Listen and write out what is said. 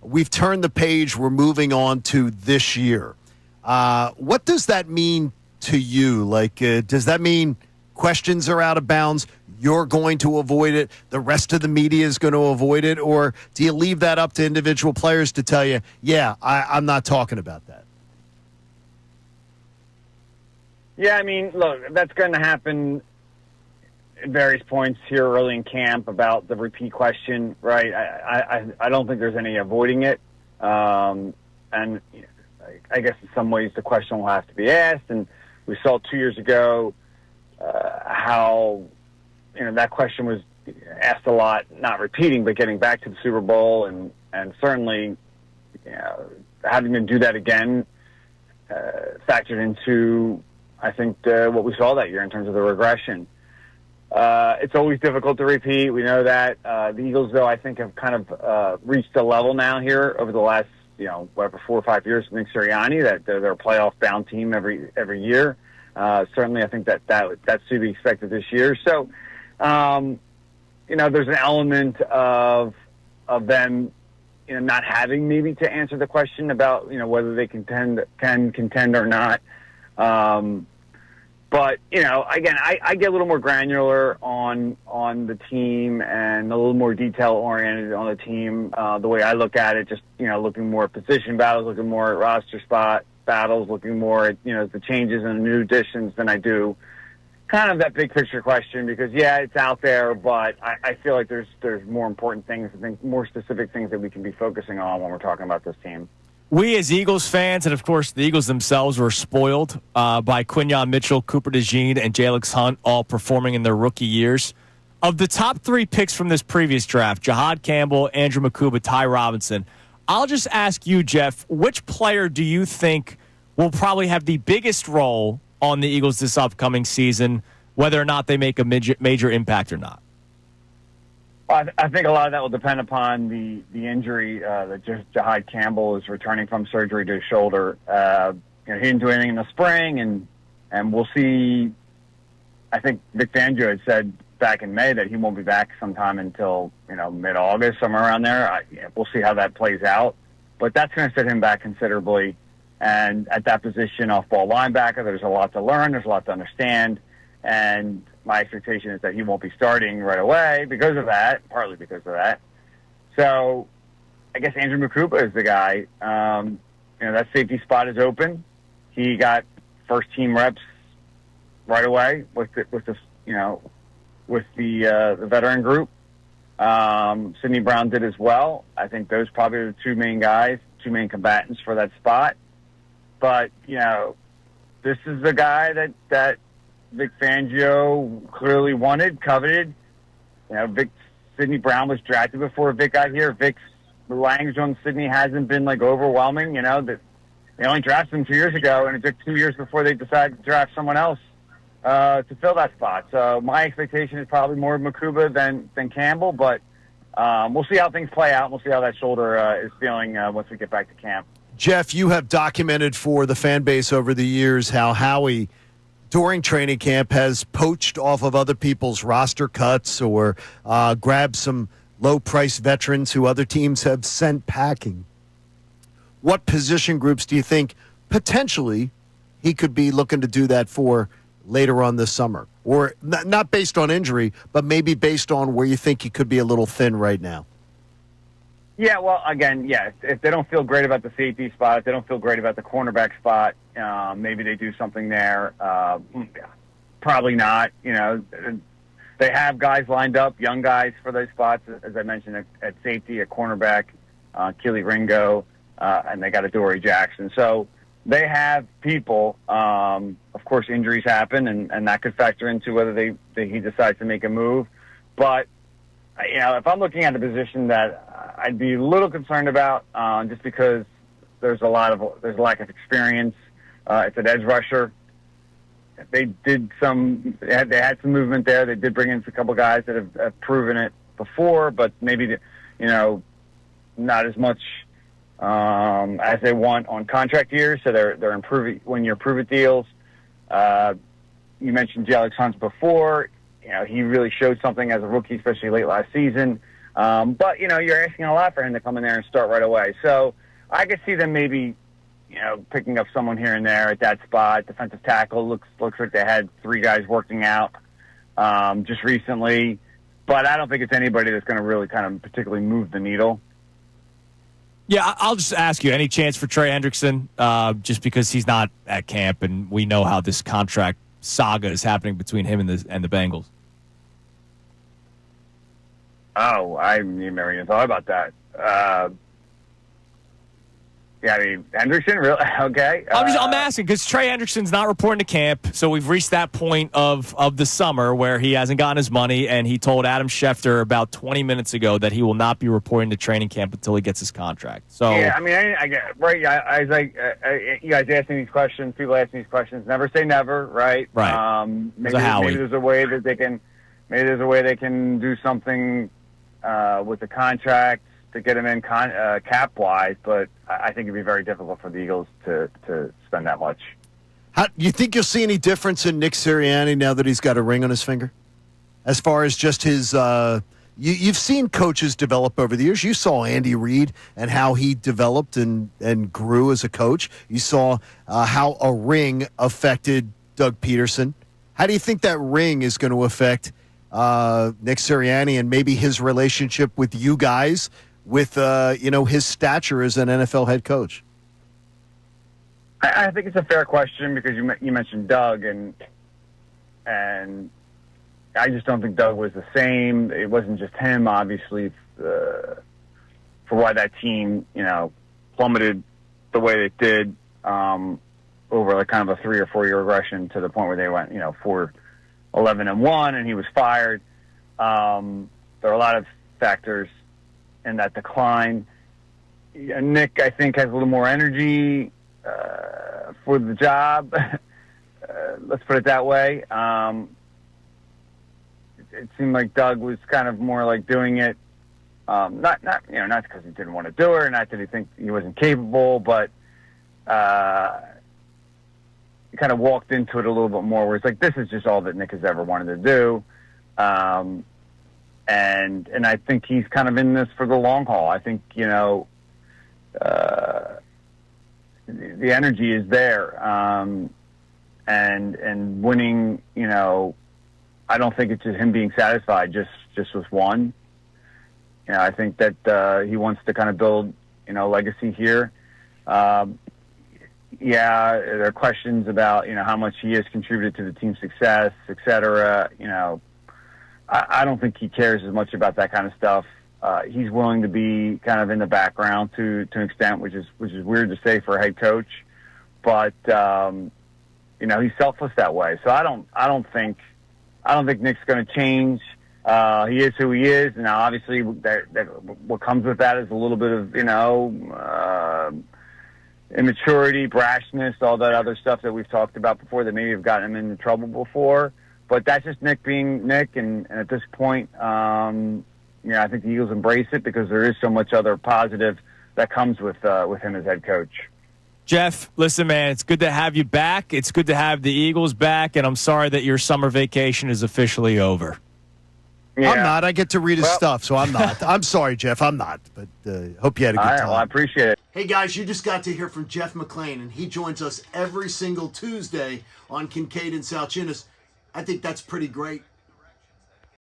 we've turned the page. We're moving on to this year. What does that mean to you? Like, does that mean questions are out of bounds? You're going to avoid it. The rest of the media is going to avoid it. Or do you leave that up to individual players to tell you, yeah, I'm not talking about that? Yeah, I mean, look, that's going to happen at various points here early in camp about the repeat question, right? I don't think there's any avoiding it. And I guess in some ways the question will have to be asked. And we saw 2 years ago how, that question was asked a lot, not repeating, but getting back to the Super Bowl. And certainly having to do that again factored into, I think, what we saw that year in terms of the regression. It's always difficult to repeat. We know that. The Eagles, though, I think have kind of reached a level now here over the last, 4 or 5 years with Nick Sirianni, that they're a playoff-bound team every year. Certainly, I think that's to be expected this year. So, there's an element of them, not having maybe to answer the question about, whether they can contend or not. But, again, I get a little more granular on the team and a little more detail-oriented on the team. The way I look at it, just, looking more at position battles, looking more at roster spot battles, looking more at, the changes and the new additions than I do kind of that big picture question because, yeah, it's out there, but I feel like there's more important things, I think more specific things that we can be focusing on when we're talking about this team. We as Eagles fans, and of course the Eagles themselves, were spoiled by Quinyon Mitchell, Cooper DeJean, and Jalix Hunt all performing in their rookie years. Of the top 3 picks from this previous draft, Jahad Campbell, Andrew Makuba, Ty Robinson, I'll just ask you, Jeff, which player do you think will probably have the biggest role on the Eagles this upcoming season, whether or not they make a major impact or not? I think a lot of that will depend upon the injury that Jahad Campbell is returning from surgery to his shoulder. He didn't do anything in the spring, and we'll see. I think Vic Fangio had said back in May that he won't be back sometime until mid-August, somewhere around there. We'll see how that plays out, but that's going to set him back considerably. And at that position, off-ball linebacker, there's a lot to learn, there's a lot to understand, and my expectation is that he won't be starting right away because of that, partly because of that. So I guess Andrew Makuba is the guy. That safety spot is open. He got first-team reps right away with the veteran group. Sidney Brown did as well. I think those probably are the two main combatants for that spot. But, this is the guy that Vic Fangio clearly wanted, coveted. Sidney Brown was drafted before Vic got here. Vic's language on Sidney hasn't been overwhelming. That they only drafted him 2 years ago, and it took 2 years before they decided to draft someone else to fill that spot. So my expectation is probably more Makuba than Campbell, but we'll see how things play out. We'll see how that shoulder is feeling once we get back to camp. Jeff, you have documented for the fan base over the years how Howie, during training camp, has poached off of other people's roster cuts or grabbed some low-price veterans who other teams have sent packing. What position groups do you think potentially he could be looking to do that for later on this summer? Or not based on injury, but maybe based on where you think he could be a little thin right now? Yeah, well, again, if they don't feel great about the safety spot, if they don't feel great about the cornerback spot, maybe they do something there. Probably not. They have guys lined up, young guys for those spots, as I mentioned, at safety, at cornerback, Keely Ringo, and they got Adoree Jackson. So they have people. Of course, injuries happen, and that could factor into whether he decides to make a move. But, if I'm looking at a position that I'd be a little concerned about, just because there's a lack of experience. It's an edge rusher. They had some movement there. They did bring in a couple guys that have proven it before, but maybe not as much as they want on contract years. So they're improving when you approve it deals. You mentioned Jalix Hunt before. He really showed something as a rookie, especially late last season. But, you're asking a lot for him to come in there and start right away. So I could see them maybe, picking up someone here and there at that spot. Defensive tackle looks like they had 3 guys working out just recently. But I don't think it's anybody that's going to really kind of particularly move the needle. Yeah, I'll just ask you, any chance for Trey Hendrickson, just because he's not at camp and we know how this contract saga is happening between him and the Bengals? Oh, I never even thought about that. Hendrickson, really? Okay. I'm asking because Trey Hendrickson's not reporting to camp, so we've reached that point of the summer where he hasn't gotten his money, and he told Adam Schefter about 20 minutes ago that he will not be reporting to training camp until he gets his contract. So yeah, I get right. I was like, you guys asking these questions, people asking these questions. Never say never, right? Right. Maybe there's a way that they can. Maybe there's a way they can do something with the contract to get him in cap-wise, but I think it'd be very difficult for the Eagles to spend that much. You think you'll see any difference in Nick Sirianni now that he's got a ring on his finger? As far as just his you've seen coaches develop over the years. You saw Andy Reid and how he developed and grew as a coach. You saw how a ring affected Doug Peterson. How do you think that ring is going to affect Nick Sirianni and maybe his relationship with you guys, with his stature as an NFL head coach? I think it's a fair question because you mentioned Doug, and I just don't think Doug was the same. It wasn't just him, obviously, for why that team plummeted the way it did over like kind of a 3 or 4 year regression to the point where they went 4-11-1, and he was fired. There are a lot of factors in that decline. Nick, I think, has a little more energy for the job. Let's put it that way. It seemed like Doug was kind of more like doing it, not because he didn't want to do it, or not that he think he wasn't capable, but he kind of walked into it a little bit more, where it's like, this is just all that Nick has ever wanted to do. And I think he's kind of in this for the long haul. I think, the energy is there. And winning, I don't think it's just him being satisfied just with one. I think that he wants to kind of build, legacy here. There are questions about, how much he has contributed to the team's success, et cetera. I don't think he cares as much about that kind of stuff. He's willing to be kind of in the background to an extent, which is weird to say for a head coach, but he's selfless that way. So I don't think Nick's going to change. He is who he is. Now, obviously, what comes with that is a little bit of immaturity, brashness, all that other stuff that we've talked about before that maybe have gotten him into trouble before. But that's just Nick being Nick, and at this point, I think the Eagles embrace it because there is so much other positive that comes with him as head coach. Jeff, listen, man, it's good to have you back. It's good to have the Eagles back, and I'm sorry that your summer vacation is officially over. Yeah. I'm not. I get to read his stuff, so I'm not. I'm sorry, Jeff. I'm not. But hope you had a good time. Well, I appreciate it. Hey, guys, you just got to hear from Jeff McLane, and he joins us every single Tuesday on Kincade and Salciunas. I think that's pretty great.